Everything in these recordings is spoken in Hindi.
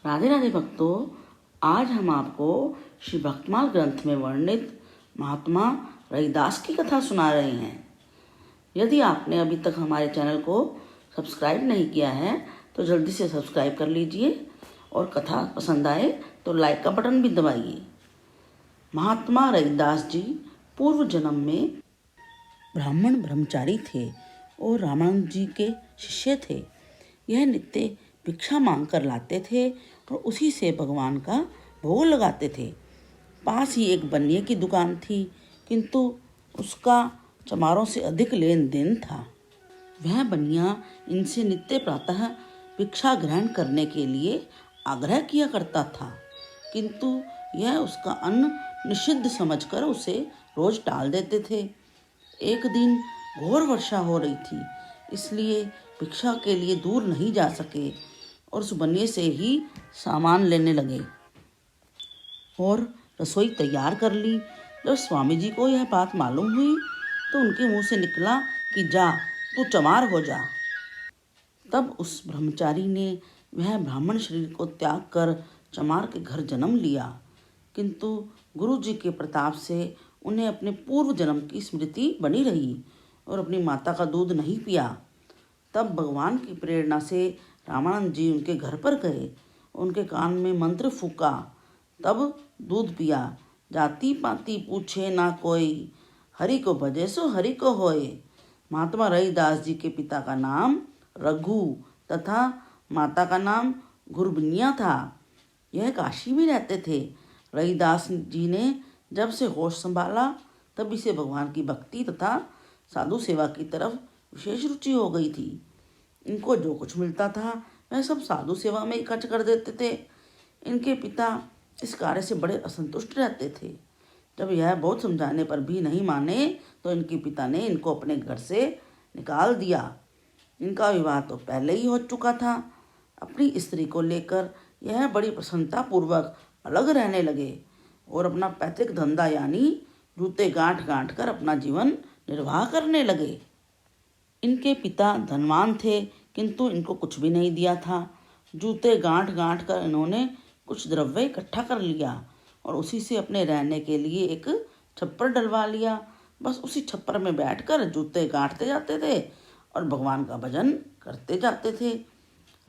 राधे राधे भक्तों, आज हम आपको श्री भक्तमाल ग्रंथ में वर्णित महात्मा रविदास की कथा सुना रहे हैं। यदि आपने अभी तक हमारे चैनल को सब्सक्राइब नहीं किया है तो जल्दी से सब्सक्राइब कर लीजिए और कथा पसंद आए तो लाइक का बटन भी दबाइए। महात्मा रविदास जी पूर्व जन्म में ब्राह्मण ब्रह्मचारी थे और रामानंद जी के शिष्य थे। यह नित्य भिक्षा मांग कर लाते थे और उसी से भगवान का भोग लगाते थे। पास ही एक बनिए की दुकान थी, किंतु उसका चमारों से अधिक लेन देन था। वह बनिया इनसे नित्य प्रातः भिक्षा ग्रहण करने के लिए आग्रह किया करता था, किंतु यह उसका अन्न निषिद्ध समझकर उसे रोज टाल देते थे। एक दिन घोर वर्षा हो रही थी, इसलिए भिक्षा के लिए दूर नहीं जा सके और उस बनिए से ही सामान लेने लगे और रसोई तैयार कर ली। जब स्वामी जी को यह बात मालूम हुई तो उनके मुंह से निकला कि जा, तू चमार हो जा। तब उस ब्रह्मचारी ने वह ब्राह्मण शरीर को त्याग कर चमार के घर जन्म लिया, किंतु गुरु जी के प्रताप से उन्हें अपने पूर्व जन्म की स्मृति बनी रही और अपनी माता का दूध नहीं पिया। तब भगवान की प्रेरणा से रामानंद जी उनके घर पर गए, उनके कान में मंत्र फूका, तब दूध पिया। जाति पाति पूछे ना कोई, हरि को भजे सो हरि को होए। महात्मा रविदास जी के पिता का नाम रघु तथा माता का नाम गुरबनिया था। यह काशी में रहते थे। रविदास जी ने जब से होश संभाला तभी से भगवान की भक्ति तथा साधु सेवा की तरफ विशेष रुचि हो गई थी। इनको जो कुछ मिलता था वह सब साधु सेवा में ही खर्च कर देते थे। इनके पिता इस कार्य से बड़े असंतुष्ट रहते थे। जब यह बहुत समझाने पर भी नहीं माने तो इनके पिता ने इनको अपने घर से निकाल दिया। इनका विवाह तो पहले ही हो चुका था। अपनी स्त्री को लेकर यह बड़ी प्रसन्नता पूर्वक अलग रहने लगे और अपना पैतृक धंधा यानी जूते गांठ गांठ कर अपना जीवन निर्वाह करने लगे। इनके पिता धनवान थे, किंतु इनको कुछ भी नहीं दिया था। जूते गांठ गांठ कर इन्होंने कुछ द्रव्य इकट्ठा कर लिया और उसी से अपने रहने के लिए एक छप्पर डलवा लिया। बस उसी छप्पर में बैठकर जूते गांठते जाते थे और भगवान का भजन करते जाते थे।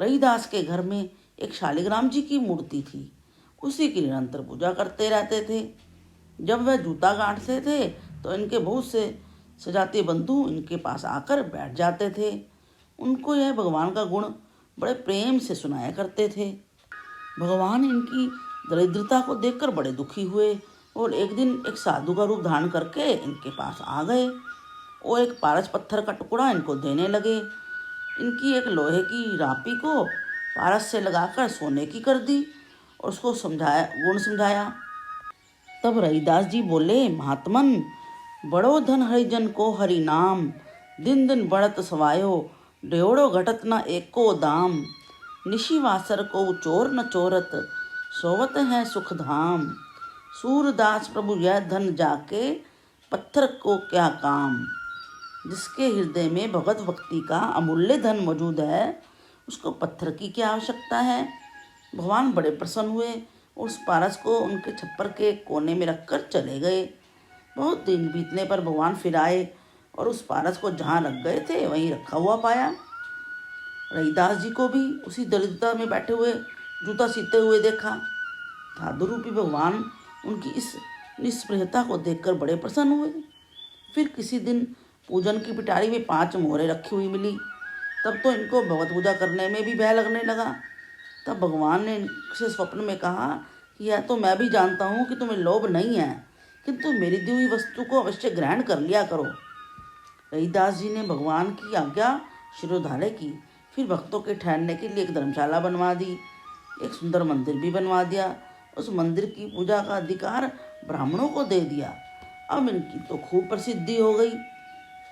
रविदास के घर में एक शालिग्राम जी की मूर्ति थी, उसी की निरंतर पूजा करते रहते थे। जब वह जूता गांठते थे तो इनके बहुत से सजाती बंधु इनके पास आकर बैठ जाते थे। उनको यह भगवान का गुण बड़े प्रेम से सुनाया करते थे। भगवान इनकी दरिद्रता को देखकर बड़े दुखी हुए और एक दिन एक साधु का रूप धारण करके इनके पास आ गए और एक पारस पत्थर का टुकड़ा इनको देने लगे। इनकी एक लोहे की रापी को पारस से लगाकर सोने की कर दी और उसको गुण समझाया। तब रविदास जी बोले, महात्मन, बड़ो धन हरिजन को हरि नाम, दिन दिन बढ़त सवायो, डेढ़ो घटत न एको दाम। निशि वासर को चोर न चोरत, सोवत है सुख धाम। सूरदास प्रभु यह धन जाके, पत्थर को क्या काम। जिसके हृदय में भगवत भक्ति का अमूल्य धन मौजूद है, उसको पत्थर की क्या आवश्यकता है। भगवान बड़े प्रसन्न हुए और उस पारस को उनके छप्पर के कोने में रखकर चले गए। बहुत दिन बीतने पर भगवान फिर आए और उस पारस को जहाँ रख गए थे वहीं रखा हुआ पाया। रविदास जी को भी उसी दरिद्रता में बैठे हुए जूता सीते हुए देखा। साधु रूपी भगवान उनकी इस निस्पृहता को देखकर बड़े प्रसन्न हुए। फिर किसी दिन पूजन की पिटारी में 5 मोहरें रखी हुई मिली। तब तो इनको भगवत पूजा करने में भी भय लगने लगा। तब भगवान ने इनसे स्वप्न में कहा कि यह तो मैं भी जानता हूँ कि तुम्हें लोभ नहीं है, किंतु मेरी दी हुई वस्तु को अवश्य ग्रहण कर लिया करो। रविदास जी ने भगवान की आज्ञा शिरोधार्य की। फिर भक्तों के ठहरने के लिए एक धर्मशाला बनवा दी, एक सुंदर मंदिर भी बनवा दिया। उस मंदिर की पूजा का अधिकार ब्राह्मणों को दे दिया। अब इनकी तो खूब प्रसिद्धि हो गई।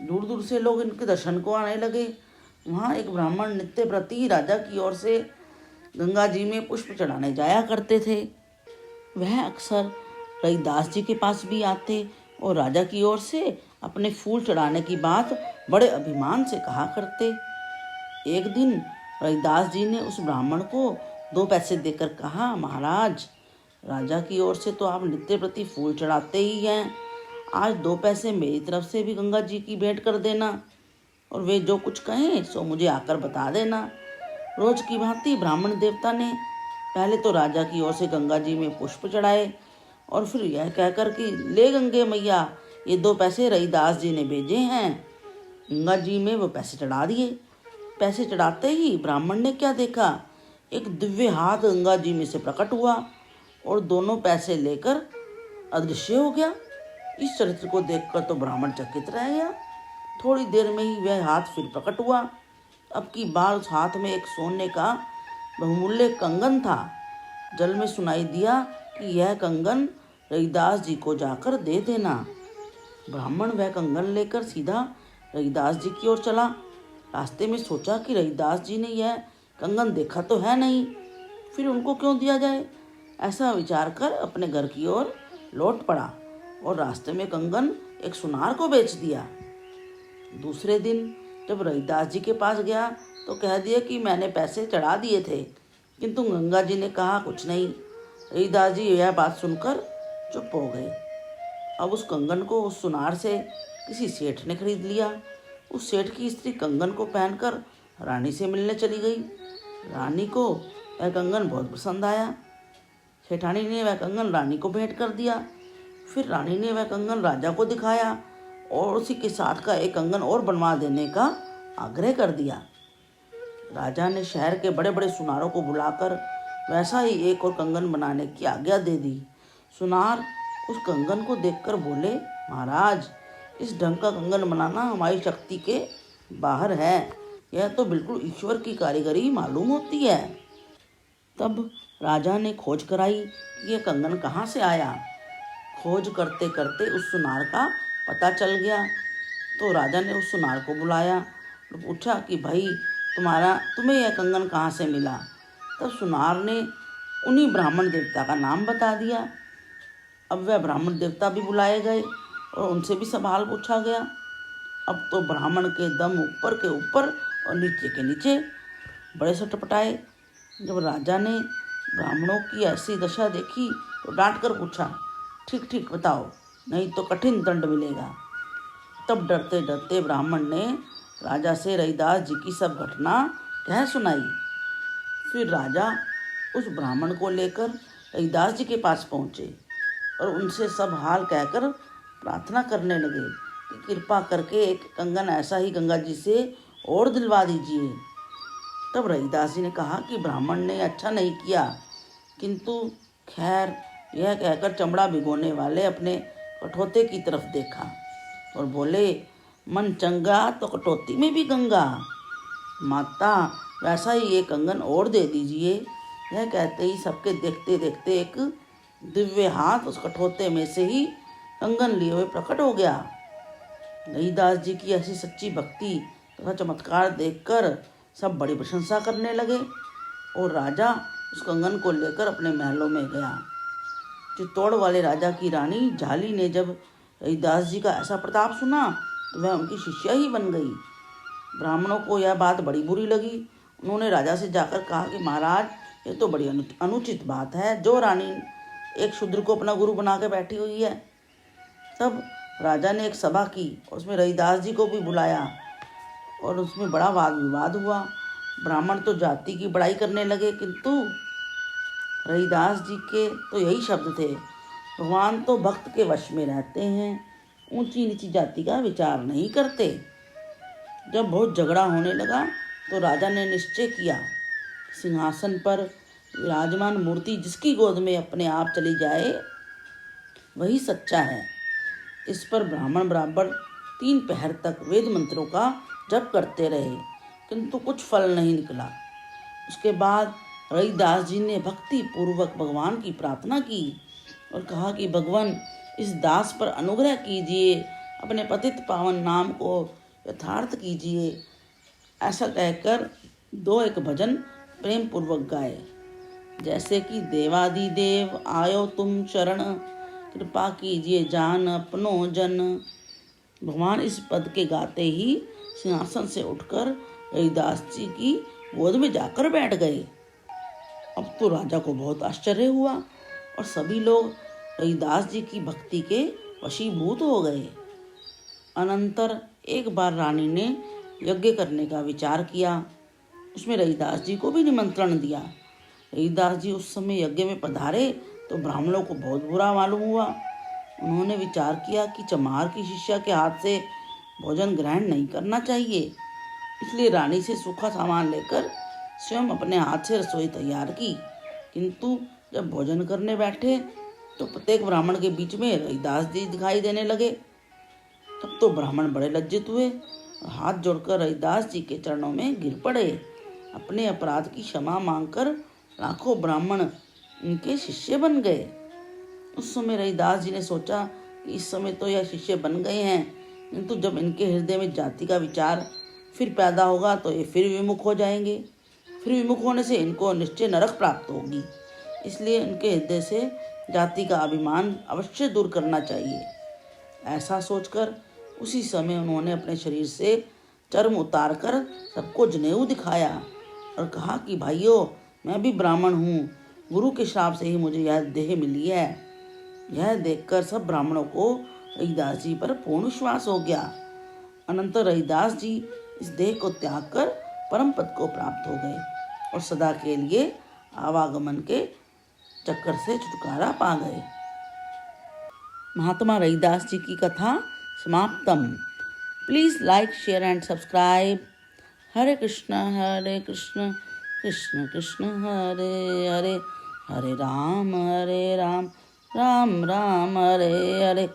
दूर दूर से लोग इनके दर्शन को आने लगे। वहाँ एक ब्राह्मण नित्य प्रति राजा की ओर से गंगा जी में पुष्प चढ़ाने जाया करते थे। वह अक्सर रविदास जी के पास भी आते और राजा की ओर से अपने फूल चढ़ाने की बात बड़े अभिमान से कहा करते। एक दिन रविदास जी ने उस ब्राह्मण को 2 पैसे देकर कहा, महाराज, राजा की ओर से तो आप नित्य प्रति फूल चढ़ाते ही हैं, आज 2 पैसे मेरी तरफ से भी गंगा जी की भेंट कर देना, और वे जो कुछ कहें सो मुझे आकर बता देना। रोज की भांति ब्राह्मण देवता ने पहले तो राजा की ओर से गंगा जी में पुष्प चढ़ाए, और फिर यह कहकर कि ले गंगे मैया, ये 2 पैसे रईदास जी ने भेजे हैं। गंगा जी में वो पैसे चढ़ा दिए। पैसे चढ़ाते ही ब्राह्मण ने क्या देखा, एक दिव्य हाथ गंगा जी में से प्रकट हुआ और दोनों पैसे लेकर अदृश्य हो गया। इस चरित्र को देखकर तो ब्राह्मण चकित रह गया। थोड़ी देर में ही वह हाथ फिर प्रकट हुआ। अब की बार उस हाथ में एक सोने का बहुमूल्य कंगन था। जल में सुनाई दिया कि यह कंगन रईदास जी को जाकर दे देना। ब्राह्मण वह कंगन लेकर सीधा रईदास जी की ओर चला। रास्ते में सोचा कि रईदास जी ने यह कंगन देखा तो है नहीं, फिर उनको क्यों दिया जाए। ऐसा विचार कर अपने घर की ओर लौट पड़ा और रास्ते में कंगन एक सुनार को बेच दिया। दूसरे दिन जब रईदास जी के पास गया तो कह दिया कि मैंने पैसे चढ़ा दिए थे, किंतु गंगा जी ने कहा कुछ नहीं। रईदास जी यह बात सुनकर चुप हो गए। अब उस कंगन को उस सुनार से किसी सेठ ने खरीद लिया। उस सेठ की स्त्री कंगन को पहनकर रानी से मिलने चली गई। रानी को वह कंगन बहुत पसंद आया। सेठानी ने वह कंगन रानी को भेंट कर दिया। फिर रानी ने वह कंगन राजा को दिखाया और उसी के साथ का एक कंगन और बनवा देने का आग्रह कर दिया। राजा ने शहर के बड़े बड़े सुनारों को बुलाकर वैसा ही एक और कंगन बनाने की आज्ञा दे दी। सुनार उस कंगन को देखकर बोले, महाराज, इस ढंग का कंगन बनाना हमारी शक्ति के बाहर है। यह तो बिल्कुल ईश्वर की कारीगरी मालूम होती है। तब राजा ने खोज कराई कि यह कंगन कहाँ से आया। खोज करते करते उस सुनार का पता चल गया। तो राजा ने उस सुनार को बुलाया और पूछा कि भाई, तुम्हें यह कंगन कहाँ से मिला। तब सुनार ने उन्हीं ब्राह्मण देवता का नाम बता दिया। अब वह ब्राह्मण देवता भी बुलाए गए और उनसे भी सब हाल पूछा गया। अब तो ब्राह्मण के दम ऊपर के ऊपर और नीचे के नीचे बड़े सटपटाए। जब राजा ने ब्राह्मणों की ऐसी दशा देखी तो डांट कर पूछा, ठीक ठीक बताओ, नहीं तो कठिन दंड मिलेगा। तब डरते डरते ब्राह्मण ने राजा से रईदास जी की सब घटना कह सुनाई। फिर राजा उस ब्राह्मण को लेकर रईदास जी के पास पहुँचे और उनसे सब हाल कहकर प्रार्थना करने लगे कि कृपा करके एक कंगन ऐसा ही गंगा जी से और दिलवा दीजिए। तब रईदास जी ने कहा कि ब्राह्मण ने अच्छा नहीं किया, किंतु खैर, यह कहकर चमड़ा भिगोने वाले अपने कठौते की तरफ देखा और बोले, मन चंगा तो कटौती में भी गंगा। माता, वैसा ही एक कंगन और दे दीजिए। यह कहते ही सबके देखते देखते एक दिव्य हाथ उस कठौते में से ही कंगन लिए हुए प्रकट हो गया। रईदास जी की ऐसी सच्ची भक्ति तथा चमत्कार देखकर सब बड़ी प्रशंसा करने लगे और राजा उस कंगन को लेकर अपने महलों में गया। चित्तौड़ वाले राजा की रानी झाली ने जब रईदास जी का ऐसा प्रताप सुना तो वह उनकी शिष्या ही बन गई। ब्राह्मणों को यह बात बड़ी बुरी लगी। उन्होंने राजा से जाकर कहा कि महाराज, ये तो बड़ी अनुचित बात है, जो रानी एक शूद्र को अपना गुरु बना के बैठी हुई है। तब राजा ने एक सभा की और उसमें रईदास जी को भी बुलाया और उसमें बड़ा वाद विवाद हुआ। ब्राह्मण तो जाति की बड़ाई करने लगे, किंतु रईदास जी के तो यही शब्द थे, भगवान तो भक्त के वश में रहते हैं, ऊंची नीची जाति का विचार नहीं करते। जब बहुत झगड़ा होने लगा तो राजा ने निश्चय किया, सिंहासन पर विराजमान मूर्ति जिसकी गोद में अपने आप चली जाए वही सच्चा है। इस पर ब्राह्मण बराबर 3 पहर तक वेद मंत्रों का जप करते रहे, किंतु कुछ फल नहीं निकला। उसके बाद रईदास जी ने भक्ति पूर्वक भगवान की प्रार्थना की और कहा कि भगवान, इस दास पर अनुग्रह कीजिए, अपने पतित पावन नाम को यथार्थ कीजिए। ऐसा कहकर 2 एक भजन प्रेम पूर्वक गाए, जैसे कि देवादिदेव आयो तुम शरण, कृपा कीजिए जान अपनो जन। भगवान इस पद के गाते ही सिंहासन से उठकर रईदास जी की गोद में जाकर बैठ गए। अब अब तो राजा को बहुत आश्चर्य हुआ और सभी लोग रविदास जी की भक्ति के वशीभूत हो गए। अनंतर एक बार रानी ने यज्ञ करने का विचार किया। उसमें रविदास जी को भी निमंत्रण दिया। रविदास जी उस समय यज्ञ में पधारे तो ब्राह्मणों को बहुत बुरा मालूम हुआ। उन्होंने विचार किया कि चमार की शिष्या के हाथ से भोजन ग्रहण नहीं करना चाहिए, इसलिए रानी से सूखा सामान लेकर स्वयं अपने हाथ से रसोई तैयार की। किंतु जब भोजन करने बैठे तो प्रत्येक ब्राह्मण के बीच में रविदास जी दिखाई देने लगे। तब तो ब्राह्मण बड़े लज्जित हुए और हाथ जोड़कर रविदास जी के चरणों में गिर पड़े। अपने अपराध की क्षमा मांगकर लाखों ब्राह्मण इनके शिष्य बन गए। उस समय रविदास जी ने सोचा कि इस समय तो यह शिष्य बन गए हैं, किंतु जब इनके हृदय में जाति का विचार फिर पैदा होगा तो ये फिर विमुख हो जाएंगे। फिर विमुख होने से इनको निश्चय नरक प्राप्त होगी, इसलिए इनके हृदय से जाति का अभिमान अवश्य दूर करना चाहिए। ऐसा सोचकर उसी समय उन्होंने अपने शरीर से चर्म उतारकर सबको जनेऊ दिखाया और कहा कि भाइयों, मैं भी ब्राह्मण हूँ, गुरु के श्राप से ही मुझे यह देह मिली है। यह देखकर सब ब्राह्मणों को रविदास जी पर पूर्ण विश्वास हो गया। अनंतर रविदास जी इस देह को त्याग कर परम पद को प्राप्त हो गए और सदा के लिए आवागमन के चक्कर से छुटकारा पा गए। महात्मा रविदास जी की कथा समाप्तम। Please like, share and subscribe. Hare Krishna Krishna Krishna Hare Hare, Hare Ram Ram Ram Hare Hare.